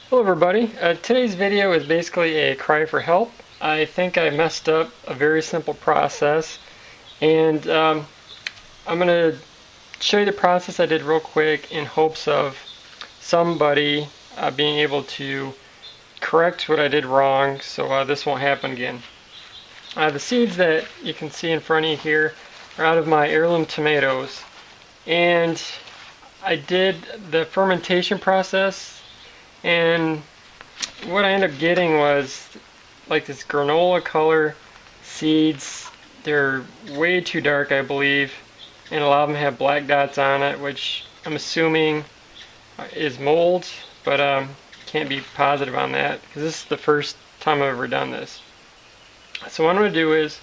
Hello everybody. Today's video is basically a cry for help. I think I messed up a very simple process, and I'm going to show you the process I did real quick in hopes of somebody being able to correct what I did wrong so this won't happen again. The seeds that you can see in front of you here are out of my heirloom tomatoes, and I did the fermentation process, and what I ended up getting was like this granola color seeds. They're way too dark, I believe, and a lot of them have black dots on it, which I'm assuming is mold, but can't be positive on that because this is the first time I've ever done this. So what I'm going to do is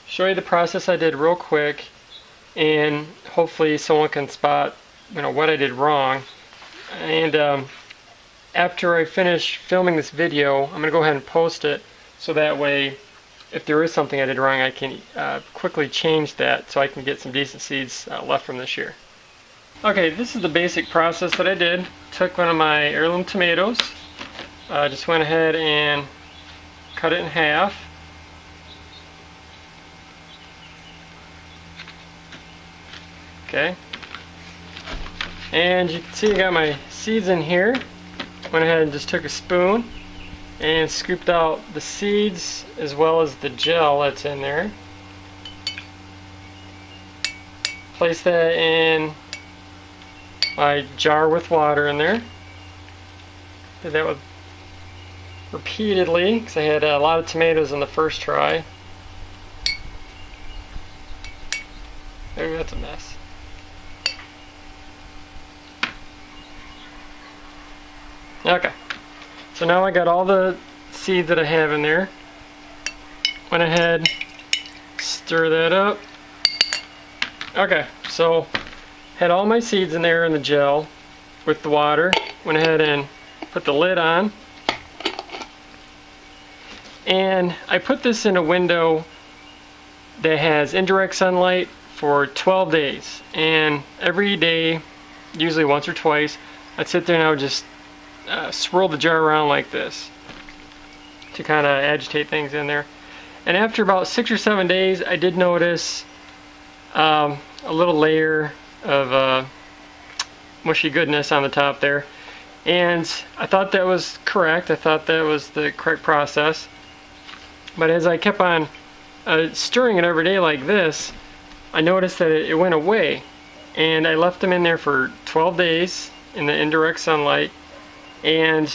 show you the process I did real quick, and hopefully someone can spot what I did wrong. And after I finish filming this video, I'm going to go ahead and post it so that way if there is something I did wrong, I can quickly change that so I can get some decent seeds left from this year. Okay, this is the basic process that I did. Took one of my heirloom tomatoes, just went ahead and cut it in half. Okay, and you can see I got my seeds in here. Went ahead and just took a spoon and scooped out the seeds as well as the gel that's in there. Place that in my jar with water in there. Did that repeatedly because I had a lot of tomatoes in the first try. Maybe that's a mess. Okay, so now I got all the seeds that I have in there. Went ahead, stir that up. Okay, so had all my seeds in there in the gel with the water. Went ahead and put the lid on. And I put this in a window that has indirect sunlight for 12 days. And every day, usually once or twice, I'd sit there and I would just swirl the jar around like this to kind of agitate things in there. And after about 6 or 7 days, I did notice a little layer of mushy goodness on the top there, and I thought that was correct. I thought that was the correct process. But as I kept on stirring it every day like this, I noticed that it went away, and I left them in there for 12 days in the indirect sunlight. And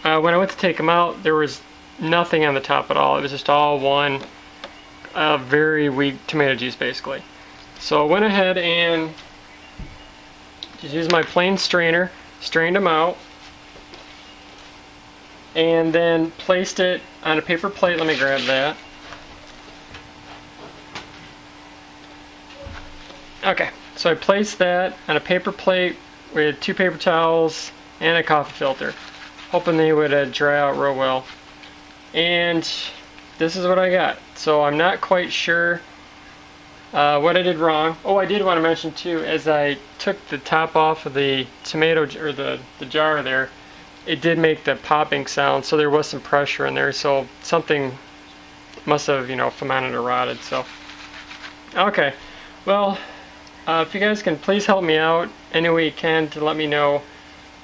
when I went to take them out, there was nothing on the top at all. It was just all one very weak tomato juice, basically. So I went ahead and just used my plain strainer, strained them out, and then placed it on a paper plate. Let me grab that. Okay, so I placed that on a paper plate with 2 paper towels and a coffee filter, hoping they would dry out real well. And this is what I got. So I'm not quite sure what I did wrong. Oh, I did want to mention too, as I took the top off of the tomato or the jar there, it did make the popping sound, so there was some pressure in there, so something must have fermented or rotted. So okay, well, if you guys can please help me out any way you can to let me know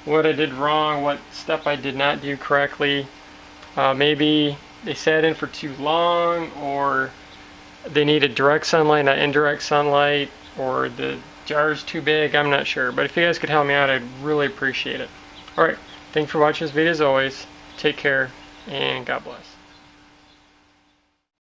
what I did wrong, what step I did not do correctly. Maybe they sat in for too long, or they needed direct sunlight, not indirect sunlight, or the jar's too big. I'm not sure. But if you guys could help me out, I'd really appreciate it. Alright, thanks for watching this video as always. Take care, and God bless.